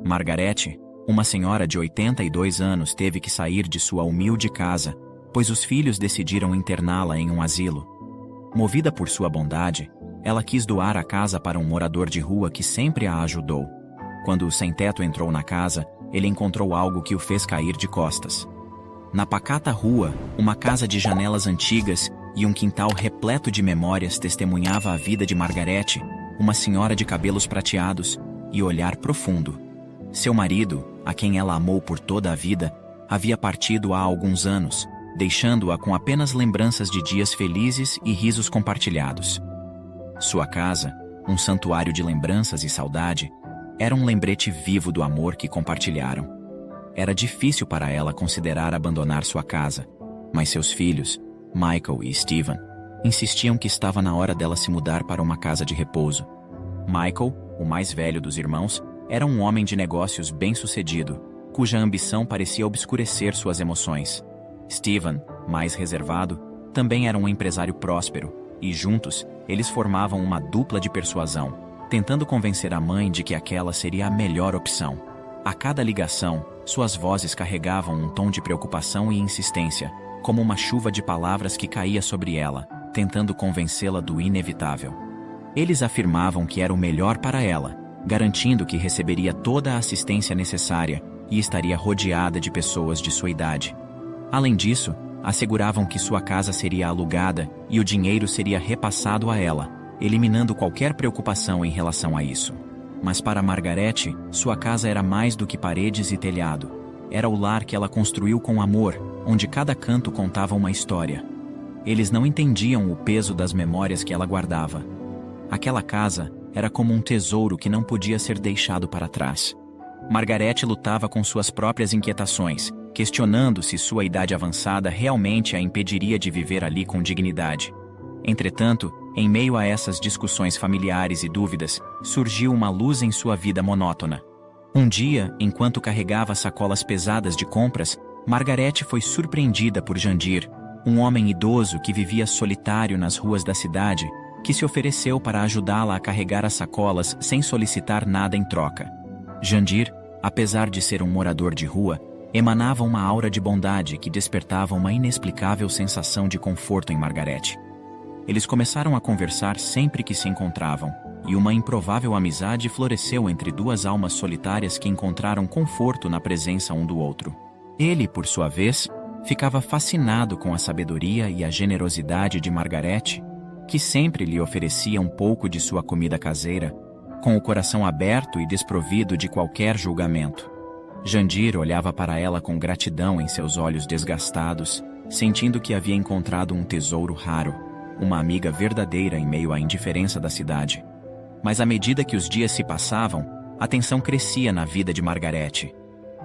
Margarete, uma senhora de 82 anos, teve que sair de sua humilde casa, pois os filhos decidiram interná-la em um asilo. Movida por sua bondade, ela quis doar a casa para um morador de rua que sempre a ajudou. Quando o sem-teto entrou na casa, ele encontrou algo que o fez cair de costas. Na pacata rua, uma casa de janelas antigas e um quintal repleto de memórias testemunhava a vida de Margarete, uma senhora de cabelos prateados e olhar profundo. Seu marido, a quem ela amou por toda a vida, havia partido há alguns anos, deixando-a com apenas lembranças de dias felizes e risos compartilhados. Sua casa, um santuário de lembranças e saudade, era um lembrete vivo do amor que compartilharam. Era difícil para ela considerar abandonar sua casa, mas seus filhos, Michael e Steven, insistiam que estava na hora dela se mudar para uma casa de repouso. Michael, o mais velho dos irmãos, era um homem de negócios bem-sucedido, cuja ambição parecia obscurecer suas emoções. Steven, mais reservado, também era um empresário próspero, e juntos, eles formavam uma dupla de persuasão, tentando convencer a mãe de que aquela seria a melhor opção. A cada ligação, suas vozes carregavam um tom de preocupação e insistência, como uma chuva de palavras que caía sobre ela, tentando convencê-la do inevitável. Eles afirmavam que era o melhor para ela, garantindo que receberia toda a assistência necessária e estaria rodeada de pessoas de sua idade. Além disso, asseguravam que sua casa seria alugada e o dinheiro seria repassado a ela, eliminando qualquer preocupação em relação a isso. Mas para Margarete, sua casa era mais do que paredes e telhado. Era o lar que ela construiu com amor, onde cada canto contava uma história. Eles não entendiam o peso das memórias que ela guardava. Aquela casa era como um tesouro que não podia ser deixado para trás. Margarete lutava com suas próprias inquietações, questionando se sua idade avançada realmente a impediria de viver ali com dignidade. Entretanto, em meio a essas discussões familiares e dúvidas, surgiu uma luz em sua vida monótona. Um dia, enquanto carregava sacolas pesadas de compras, Margarete foi surpreendida por Jandir, um homem idoso que vivia solitário nas ruas da cidade, que se ofereceu para ajudá-la a carregar as sacolas sem solicitar nada em troca. Jandir, apesar de ser um morador de rua, emanava uma aura de bondade que despertava uma inexplicável sensação de conforto em Margarete. Eles começaram a conversar sempre que se encontravam, e uma improvável amizade floresceu entre duas almas solitárias que encontraram conforto na presença um do outro. Ele, por sua vez, ficava fascinado com a sabedoria e a generosidade de Margarete, que sempre lhe oferecia um pouco de sua comida caseira, com o coração aberto e desprovido de qualquer julgamento. Jandir olhava para ela com gratidão em seus olhos desgastados, sentindo que havia encontrado um tesouro raro, uma amiga verdadeira em meio à indiferença da cidade. Mas à medida que os dias se passavam, a tensão crescia na vida de Margarete.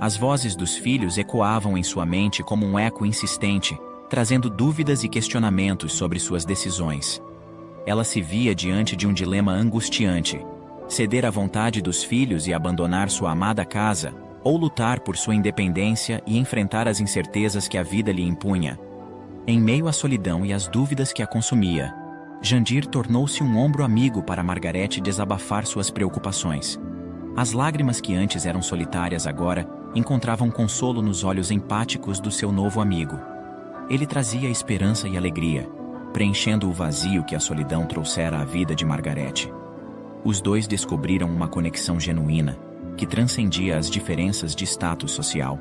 As vozes dos filhos ecoavam em sua mente como um eco insistente, trazendo dúvidas e questionamentos sobre suas decisões. Ela se via diante de um dilema angustiante: ceder à vontade dos filhos e abandonar sua amada casa, ou lutar por sua independência e enfrentar as incertezas que a vida lhe impunha. Em meio à solidão e às dúvidas que a consumia, Jandir tornou-se um ombro amigo para Margarete desabafar suas preocupações. As lágrimas que antes eram solitárias agora encontravam consolo nos olhos empáticos do seu novo amigo. Ele trazia esperança e alegria, preenchendo o vazio que a solidão trouxera à vida de Margarete. Os dois descobriram uma conexão genuína, que transcendia as diferenças de status social.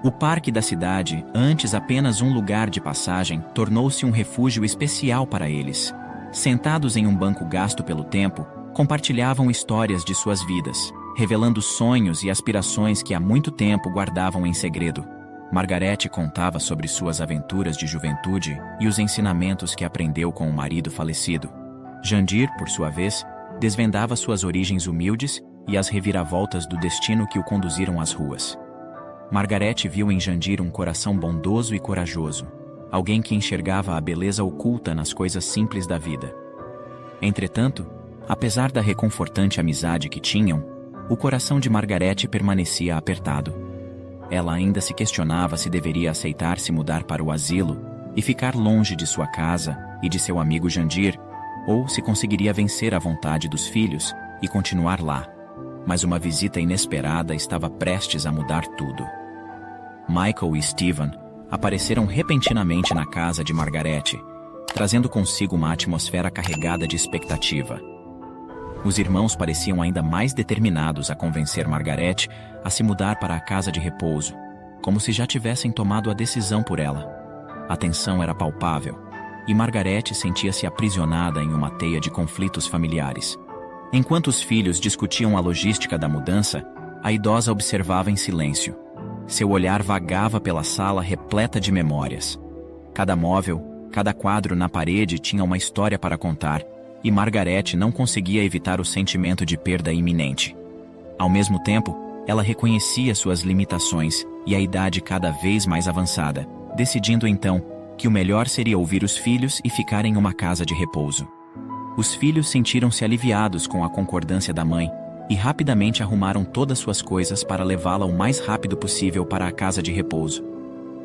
O parque da cidade, antes apenas um lugar de passagem, tornou-se um refúgio especial para eles. Sentados em um banco gasto pelo tempo, compartilhavam histórias de suas vidas, revelando sonhos e aspirações que há muito tempo guardavam em segredo. Margarete contava sobre suas aventuras de juventude e os ensinamentos que aprendeu com o marido falecido. Jandir, por sua vez, desvendava suas origens humildes e as reviravoltas do destino que o conduziram às ruas. Margarete viu em Jandir um coração bondoso e corajoso, alguém que enxergava a beleza oculta nas coisas simples da vida. Entretanto, apesar da reconfortante amizade que tinham, o coração de Margarete permanecia apertado. Ela ainda se questionava se deveria aceitar se mudar para o asilo e ficar longe de sua casa e de seu amigo Jandir, ou se conseguiria vencer a vontade dos filhos e continuar lá. mas uma visita inesperada estava prestes a mudar tudo. Michael e Steven apareceram repentinamente na casa de Margaret, trazendo consigo uma atmosfera carregada de expectativa. Os irmãos pareciam ainda mais determinados a convencer Margaret a se mudar para a casa de repouso, como se já tivessem tomado a decisão por ela. A tensão era palpável, e Margaret sentia-se aprisionada em uma teia de conflitos familiares. Enquanto os filhos discutiam a logística da mudança, a idosa observava em silêncio. Seu olhar vagava pela sala repleta de memórias. Cada móvel, cada quadro na parede tinha uma história para contar, e Margaret não conseguia evitar o sentimento de perda iminente. Ao mesmo tempo, ela reconhecia suas limitações e a idade cada vez mais avançada, decidindo então que o melhor seria ouvir os filhos e ficar em uma casa de repouso. Os filhos sentiram-se aliviados com a concordância da mãe e rapidamente arrumaram todas suas coisas para levá-la o mais rápido possível para a casa de repouso.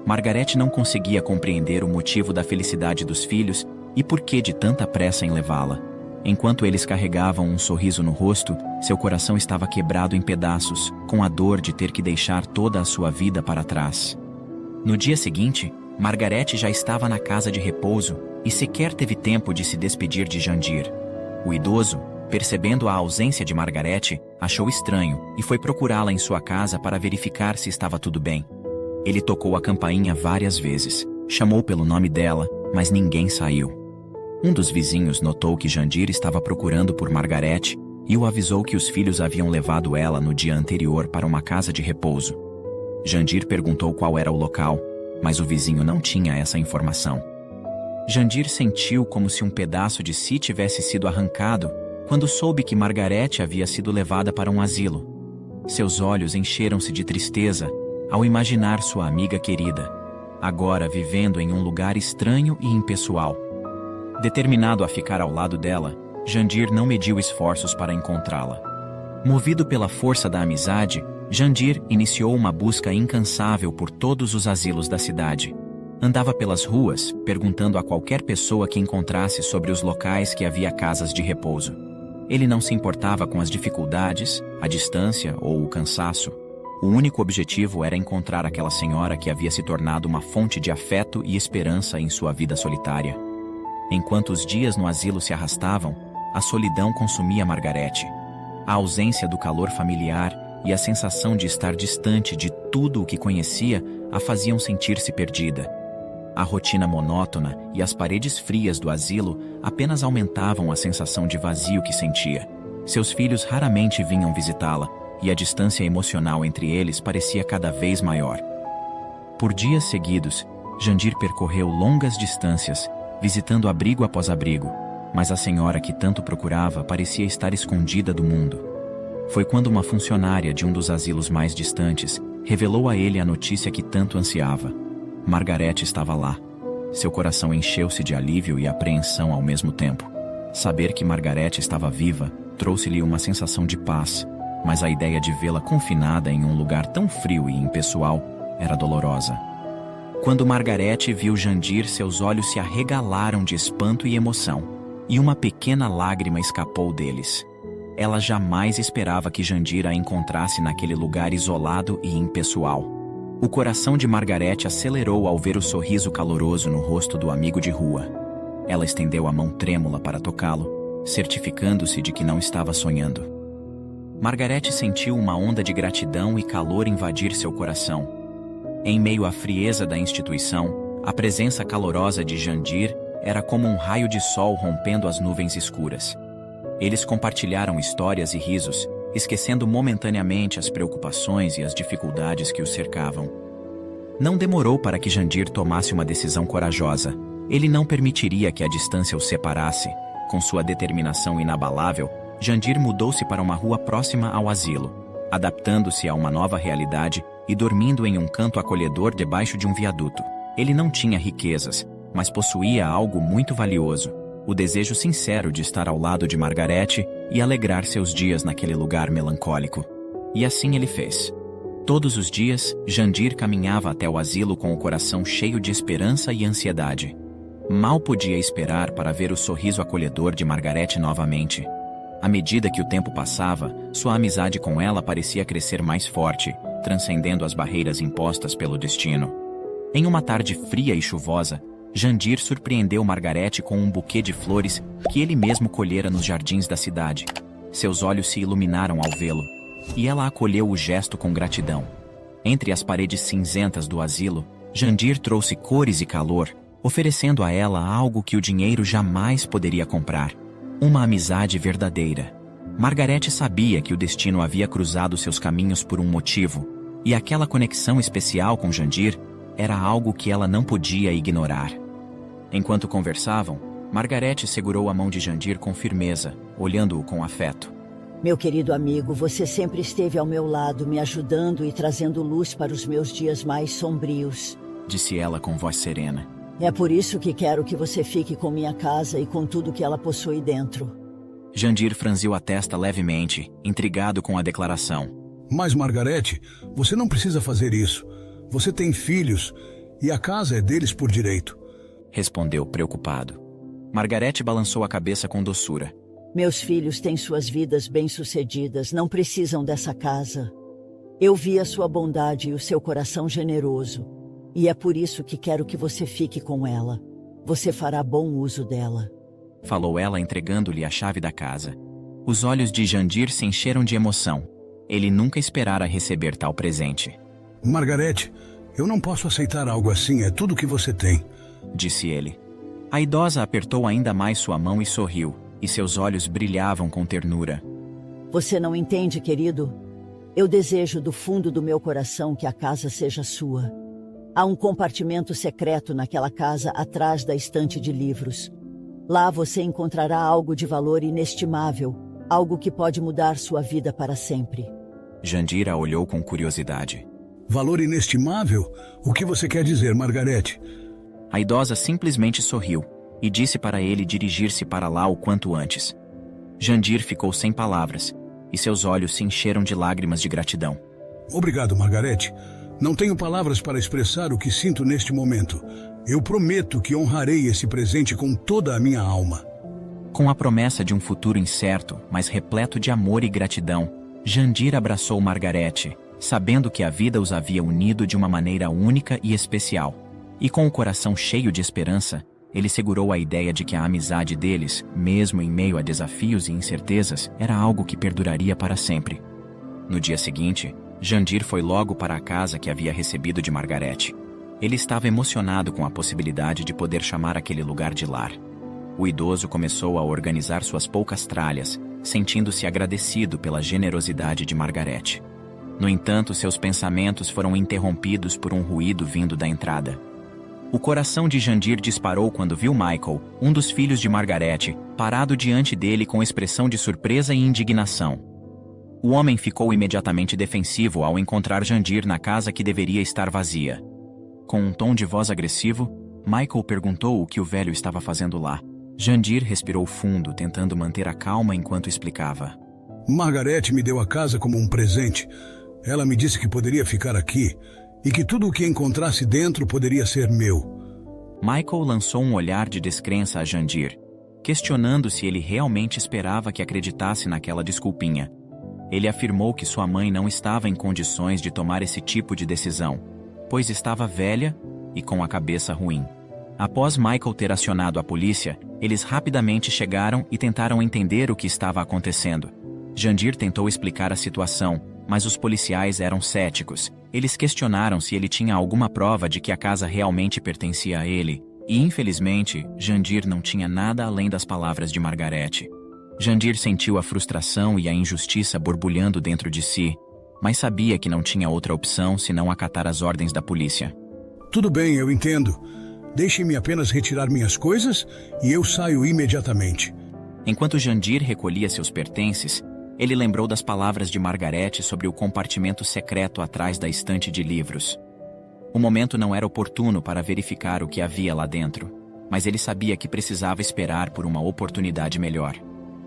Margaret não conseguia compreender o motivo da felicidade dos filhos e por que de tanta pressa em levá-la. Enquanto eles carregavam um sorriso no rosto, seu coração estava quebrado em pedaços, com a dor de ter que deixar toda a sua vida para trás. No dia seguinte, Margaret já estava na casa de repouso e sequer teve tempo de se despedir de Jandir. O idoso, percebendo a ausência de Margaret, achou estranho e foi procurá-la em sua casa para verificar se estava tudo bem. Ele tocou a campainha várias vezes, chamou pelo nome dela, mas ninguém saiu. Um dos vizinhos notou que Jandir estava procurando por Margaret e o avisou que os filhos haviam levado ela no dia anterior para uma casa de repouso. Jandir perguntou qual era o local, mas o vizinho não tinha essa informação. Jandir sentiu como se um pedaço de si tivesse sido arrancado quando soube que Margaret havia sido levada para um asilo. Seus olhos encheram-se de tristeza ao imaginar sua amiga querida, agora vivendo em um lugar estranho e impessoal. Determinado a ficar ao lado dela, Jandir não mediu esforços para encontrá-la. Movido pela força da amizade, Jandir iniciou uma busca incansável por todos os asilos da cidade. Andava pelas ruas, perguntando a qualquer pessoa que encontrasse sobre os locais que havia casas de repouso. Ele não se importava com as dificuldades, a distância ou o cansaço. O único objetivo era encontrar aquela senhora que havia se tornado uma fonte de afeto e esperança em sua vida solitária. Enquanto os dias no asilo se arrastavam, a solidão consumia Margaret. A ausência do calor familiar e a sensação de estar distante de tudo o que conhecia a faziam sentir-se perdida. A rotina monótona e as paredes frias do asilo apenas aumentavam a sensação de vazio que sentia. Seus filhos raramente vinham visitá-la, e a distância emocional entre eles parecia cada vez maior. Por dias seguidos, Jandir percorreu longas distâncias, visitando abrigo após abrigo, mas a senhora que tanto procurava parecia estar escondida do mundo. Foi quando uma funcionária de um dos asilos mais distantes revelou a ele a notícia que tanto ansiava. Margaret estava lá. Seu coração encheu-se de alívio e apreensão ao mesmo tempo. Saber que Margaret estava viva trouxe-lhe uma sensação de paz, mas a ideia de vê-la confinada em um lugar tão frio e impessoal era dolorosa. Quando Margaret viu Jandir, seus olhos se arregalaram de espanto e emoção, e uma pequena lágrima escapou deles. Ela jamais esperava que Jandir a encontrasse naquele lugar isolado e impessoal. O coração de Margaret acelerou ao ver o sorriso caloroso no rosto do amigo de rua. Ela estendeu a mão trêmula para tocá-lo, certificando-se de que não estava sonhando. Margaret sentiu uma onda de gratidão e calor invadir seu coração. Em meio à frieza da instituição, a presença calorosa de Jandir era como um raio de sol rompendo as nuvens escuras. Eles compartilharam histórias e risos, esquecendo momentaneamente as preocupações e as dificuldades que os cercavam. Não demorou para que Jandir tomasse uma decisão corajosa. Ele não permitiria que a distância os separasse. Com sua determinação inabalável, Jandir mudou-se para uma rua próxima ao asilo, adaptando-se a uma nova realidade e dormindo em um canto acolhedor debaixo de um viaduto. Ele não tinha riquezas, mas possuía algo muito valioso: o desejo sincero de estar ao lado de Margaret e alegrar seus dias naquele lugar melancólico. E assim ele fez. Todos os dias, Jandir caminhava até o asilo com o coração cheio de esperança e ansiedade. Mal podia esperar para ver o sorriso acolhedor de Margaret novamente. À medida que o tempo passava, sua amizade com ela parecia crescer mais forte, transcendendo as barreiras impostas pelo destino. Em uma tarde fria e chuvosa, Jandir surpreendeu Margarete com um buquê de flores que ele mesmo colhera nos jardins da cidade. Seus olhos se iluminaram ao vê-lo, e ela acolheu o gesto com gratidão. Entre as paredes cinzentas do asilo, Jandir trouxe cores e calor, oferecendo a ela algo que o dinheiro jamais poderia comprar: uma amizade verdadeira. Margarete sabia que o destino havia cruzado seus caminhos por um motivo, e aquela conexão especial com Jandir era algo que ela não podia ignorar. Enquanto conversavam, Margarete segurou a mão de Jandir com firmeza, olhando-o com afeto. Meu querido amigo, você sempre esteve ao meu lado, me ajudando e trazendo luz para os meus dias mais sombrios, disse ela com voz serena. É por isso que quero que você fique com minha casa e com tudo que ela possui dentro. Jandir franziu a testa levemente, intrigado com a declaração. Mas, Margarete, você não precisa fazer isso. Você tem filhos, e a casa é deles por direito. Respondeu preocupado. Margarete balançou a cabeça com doçura. Meus filhos têm suas vidas bem-sucedidas, não precisam dessa casa. Eu vi a sua bondade e o seu coração generoso, e é por isso que quero que você fique com ela. Você fará bom uso dela. Falou ela, entregando-lhe a chave da casa. Os olhos de Jandir se encheram de emoção. Ele nunca esperara receber tal presente. Margarete, eu não posso aceitar algo assim, é tudo que você tem, disse ele. A idosa apertou ainda mais sua mão e sorriu, e seus olhos brilhavam com ternura. Você não entende, querido? Eu desejo do fundo do meu coração que a casa seja sua. Há um compartimento secreto naquela casa atrás da estante de livros. Lá você encontrará algo de valor inestimável, algo que pode mudar sua vida para sempre. Jandir a olhou com curiosidade. Valor inestimável? O que você quer dizer, Margarete? A idosa simplesmente sorriu e disse para ele dirigir-se para lá o quanto antes. Jandir ficou sem palavras, e seus olhos se encheram de lágrimas de gratidão. Obrigado, Margarete. Não tenho palavras para expressar o que sinto neste momento. Eu prometo que honrarei esse presente com toda a minha alma. Com a promessa de um futuro incerto, mas repleto de amor e gratidão, Jandir abraçou Margarete, sabendo que a vida os havia unido de uma maneira única e especial. E com o coração cheio de esperança, ele segurou a ideia de que a amizade deles, mesmo em meio a desafios e incertezas, era algo que perduraria para sempre. No dia seguinte, Jandir foi logo para a casa que havia recebido de Margarete. Ele estava emocionado com a possibilidade de poder chamar aquele lugar de lar. O idoso começou a organizar suas poucas tralhas, sentindo-se agradecido pela generosidade de Margarete. No entanto, seus pensamentos foram interrompidos por um ruído vindo da entrada. O coração de Jandir disparou quando viu Michael, um dos filhos de Margarete, parado diante dele com expressão de surpresa e indignação. O homem ficou imediatamente defensivo ao encontrar Jandir na casa que deveria estar vazia. Com um tom de voz agressivo, Michael perguntou o que o velho estava fazendo lá. Jandir respirou fundo, tentando manter a calma enquanto explicava. Margarete me deu a casa como um presente. Ela me disse que poderia ficar aqui e que tudo o que encontrasse dentro poderia ser meu. Michael lançou um olhar de descrença a Jandir, questionando se ele realmente esperava que acreditasse naquela desculpinha. Ele afirmou que sua mãe não estava em condições de tomar esse tipo de decisão, pois estava velha e com a cabeça ruim. Após Michael ter acionado a polícia, eles rapidamente chegaram e tentaram entender o que estava acontecendo. Jandir tentou explicar a situação, mas os policiais eram céticos. Eles questionaram se ele tinha alguma prova de que a casa realmente pertencia a ele, e infelizmente, Jandir não tinha nada além das palavras de Margarete. Jandir sentiu a frustração e a injustiça borbulhando dentro de si, mas sabia que não tinha outra opção senão acatar as ordens da polícia. Tudo bem, eu entendo. Deixe-me apenas retirar minhas coisas e eu saio imediatamente. Enquanto Jandir recolhia seus pertences, ele lembrou das palavras de Margarete sobre o compartimento secreto atrás da estante de livros. O momento não era oportuno para verificar o que havia lá dentro, mas ele sabia que precisava esperar por uma oportunidade melhor.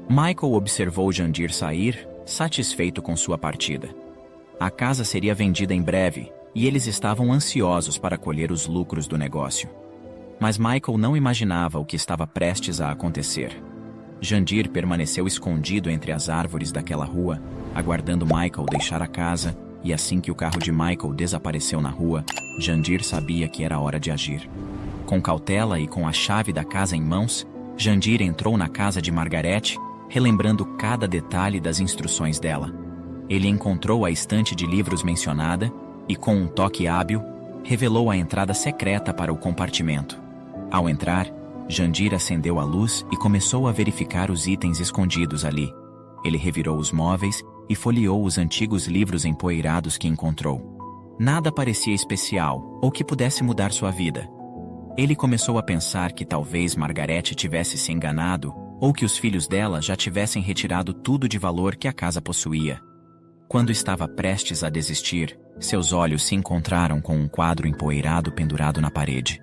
Michael observou Jandir sair, satisfeito com sua partida. A casa seria vendida em breve, e eles estavam ansiosos para colher os lucros do negócio. Mas Michael não imaginava o que estava prestes a acontecer. Jandir permaneceu escondido entre as árvores daquela rua, aguardando Michael deixar a casa, e assim que o carro de Michael desapareceu na rua, Jandir sabia que era hora de agir. Com cautela e com a chave da casa em mãos, Jandir entrou na casa de Margarete, relembrando cada detalhe das instruções dela. Ele encontrou a estante de livros mencionada e, com um toque hábil, revelou a entrada secreta para o compartimento. Ao entrar, Jandir acendeu a luz e começou a verificar os itens escondidos ali. Ele revirou os móveis e folheou os antigos livros empoeirados que encontrou. Nada parecia especial ou que pudesse mudar sua vida. Ele começou a pensar que talvez Margarete tivesse se enganado ou que os filhos dela já tivessem retirado tudo de valor que a casa possuía. Quando estava prestes a desistir, seus olhos se encontraram com um quadro empoeirado pendurado na parede.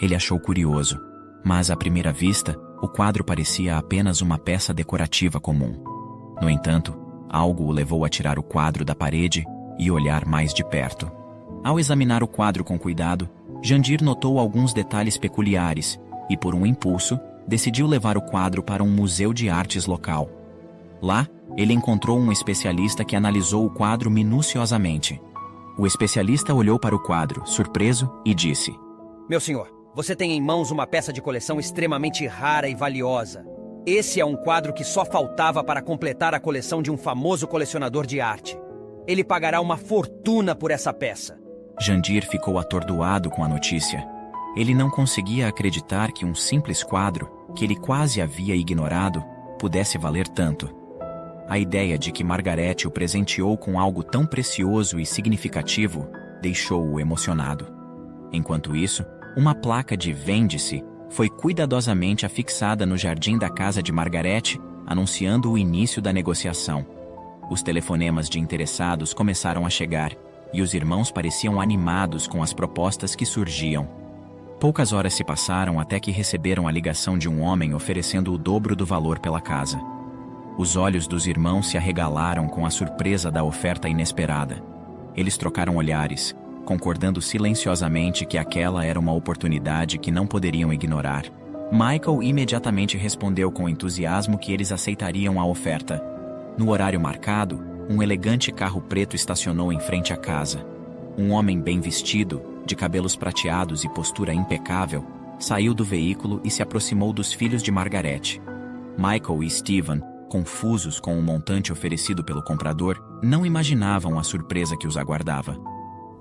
Ele achou curioso, mas à primeira vista, o quadro parecia apenas uma peça decorativa comum. No entanto, algo o levou a tirar o quadro da parede e olhar mais de perto. Ao examinar o quadro com cuidado, Jandir notou alguns detalhes peculiares e, por um impulso, decidiu levar o quadro para um museu de artes local. Lá, ele encontrou um especialista que analisou o quadro minuciosamente. O especialista olhou para o quadro, surpreso, e disse: Meu senhor, você tem em mãos uma peça de coleção extremamente rara e valiosa. Esse é um quadro que só faltava para completar a coleção de um famoso colecionador de arte. Ele pagará uma fortuna por essa peça. Jandir ficou atordoado com a notícia. Ele não conseguia acreditar que um simples quadro, que ele quase havia ignorado, pudesse valer tanto. A ideia de que Margarete o presenteou com algo tão precioso e significativo deixou-o emocionado. Enquanto isso, uma placa de "Vende-se" foi cuidadosamente afixada no jardim da casa de Margarete, anunciando o início da negociação. Os telefonemas de interessados começaram a chegar, e os irmãos pareciam animados com as propostas que surgiam. Poucas horas se passaram até que receberam a ligação de um homem oferecendo o dobro do valor pela casa. Os olhos dos irmãos se arregalaram com a surpresa da oferta inesperada. Eles trocaram olhares, concordando silenciosamente que aquela era uma oportunidade que não poderiam ignorar. Michael imediatamente respondeu com entusiasmo que eles aceitariam a oferta. No horário marcado, um elegante carro preto estacionou em frente à casa. Um homem bem vestido, de cabelos prateados e postura impecável, saiu do veículo e se aproximou dos filhos de Margarete. Michael e Steven, confusos com o montante oferecido pelo comprador, não imaginavam a surpresa que os aguardava.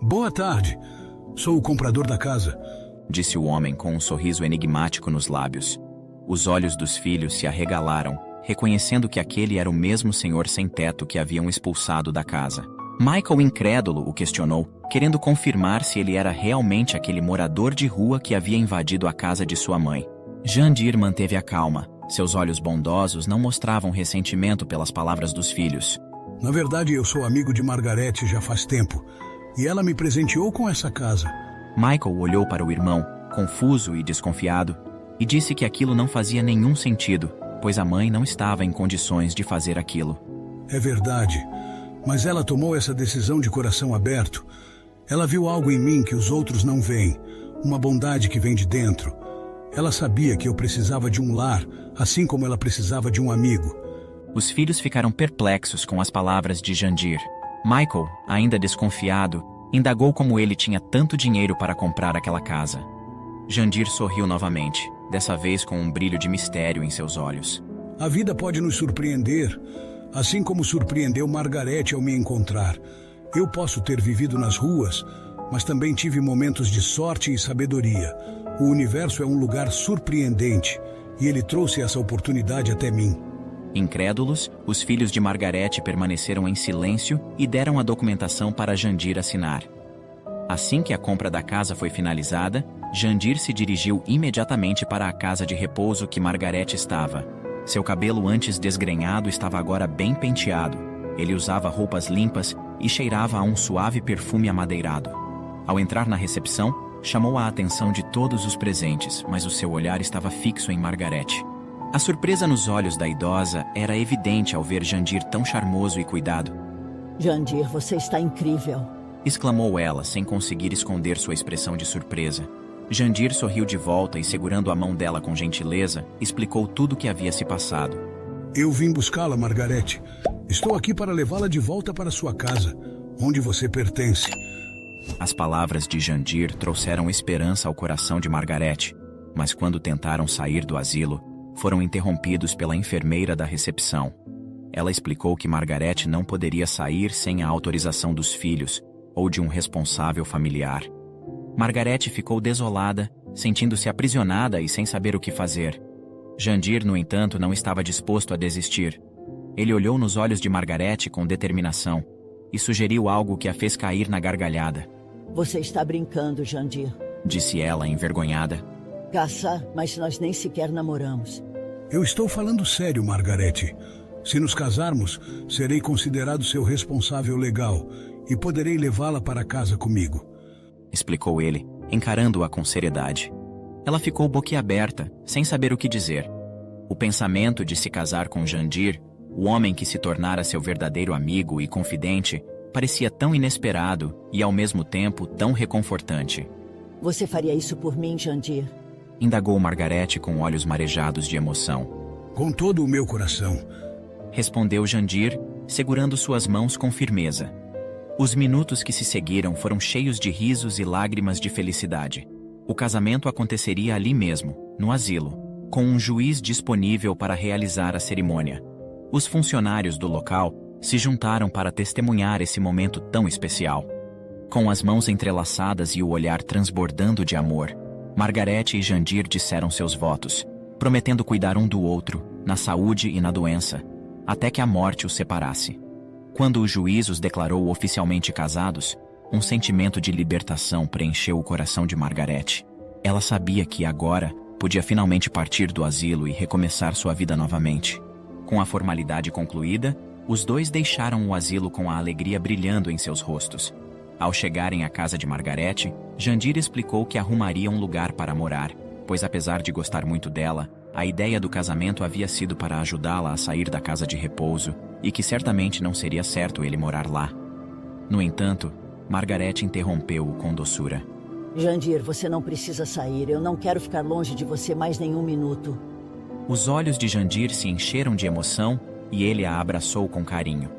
Boa tarde. Sou o comprador da casa, disse o homem com um sorriso enigmático nos lábios. Os olhos dos filhos se arregalaram, reconhecendo que aquele era o mesmo senhor sem-teto que haviam expulsado da casa. Michael, incrédulo, o questionou, querendo confirmar se ele era realmente aquele morador de rua que havia invadido a casa de sua mãe. Jandir manteve a calma. Seus olhos bondosos não mostravam ressentimento pelas palavras dos filhos. Na verdade, eu sou amigo de Margarete já faz tempo, e ela me presenteou com essa casa. Michael olhou para o irmão, confuso e desconfiado, e disse que aquilo não fazia nenhum sentido, pois a mãe não estava em condições de fazer aquilo. É verdade, mas ela tomou essa decisão de coração aberto. Ela viu algo em mim que os outros não veem, uma bondade que vem de dentro. Ela sabia que eu precisava de um lar, assim como ela precisava de um amigo. Os filhos ficaram perplexos com as palavras de Jandir. Michael, ainda desconfiado, indagou como ele tinha tanto dinheiro para comprar aquela casa. Jandir sorriu novamente, dessa vez com um brilho de mistério em seus olhos. A vida pode nos surpreender, assim como surpreendeu Margarete ao me encontrar. Eu posso ter vivido nas ruas, mas também tive momentos de sorte e sabedoria. O universo é um lugar surpreendente, e ele trouxe essa oportunidade até mim. Incrédulos, os filhos de Margarete permaneceram em silêncio e deram a documentação para Jandir assinar. Assim que a compra da casa foi finalizada, Jandir se dirigiu imediatamente para a casa de repouso que Margarete estava. Seu cabelo antes desgrenhado estava agora bem penteado. Ele usava roupas limpas e cheirava a um suave perfume amadeirado. Ao entrar na recepção, chamou a atenção de todos os presentes, mas o seu olhar estava fixo em Margarete. A surpresa nos olhos da idosa era evidente ao ver Jandir tão charmoso e cuidado. Jandir, você está incrível. Exclamou ela, sem conseguir esconder sua expressão de surpresa. Jandir sorriu de volta e, segurando a mão dela com gentileza, explicou tudo o que havia se passado. Eu vim buscá-la, Margarete. Estou aqui para levá-la de volta para sua casa, onde você pertence. As palavras de Jandir trouxeram esperança ao coração de Margarete, mas quando tentaram sair do asilo, foram interrompidos pela enfermeira da recepção. Ela explicou que Margarete não poderia sair sem a autorização dos filhos ou de um responsável familiar. Margarete ficou desolada, sentindo-se aprisionada e sem saber o que fazer. Jandir, no entanto, não estava disposto a desistir. Ele olhou nos olhos de Margarete com determinação e sugeriu algo que a fez cair na gargalhada. Você está brincando, Jandir. Disse ela, envergonhada. Caçar, mas nós nem sequer namoramos. Eu estou falando sério, Margarete. Se nos casarmos, serei considerado seu responsável legal e poderei levá-la para casa comigo. Explicou ele, encarando-a com seriedade. Ela ficou boquiaberta, sem saber o que dizer. O pensamento de se casar com Jandir, o homem que se tornara seu verdadeiro amigo e confidente, parecia tão inesperado e, ao mesmo tempo, tão reconfortante. Você faria isso por mim, Jandir? Indagou Margarete com olhos marejados de emoção. Com todo o meu coração. Respondeu Jandir, segurando suas mãos com firmeza. Os minutos que se seguiram foram cheios de risos e lágrimas de felicidade. O casamento aconteceria ali mesmo, no asilo, com um juiz disponível para realizar a cerimônia. Os funcionários do local se juntaram para testemunhar esse momento tão especial. Com as mãos entrelaçadas e o olhar transbordando de amor, Margarete e Jandir disseram seus votos, prometendo cuidar um do outro, na saúde e na doença, até que a morte os separasse. Quando o juiz os declarou oficialmente casados, um sentimento de libertação preencheu o coração de Margarete. Ela sabia que agora podia finalmente partir do asilo e recomeçar sua vida novamente. Com a formalidade concluída, os dois deixaram o asilo com a alegria brilhando em seus rostos. Ao chegarem à casa de Margarete, Jandir explicou que arrumaria um lugar para morar, pois apesar de gostar muito dela, a ideia do casamento havia sido para ajudá-la a sair da casa de repouso e que certamente não seria certo ele morar lá. No entanto, Margarete interrompeu-o com doçura. Jandir, você não precisa sair. Eu não quero ficar longe de você mais nenhum minuto. Os olhos de Jandir se encheram de emoção e ele a abraçou com carinho.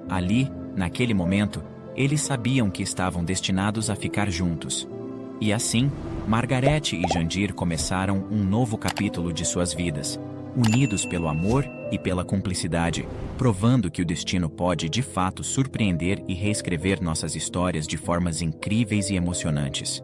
Ali, naquele momento, eles sabiam que estavam destinados a ficar juntos. E assim, Margarete e Jandir começaram um novo capítulo de suas vidas, unidos pelo amor e pela cumplicidade, provando que o destino pode, de fato, surpreender e reescrever nossas histórias de formas incríveis e emocionantes.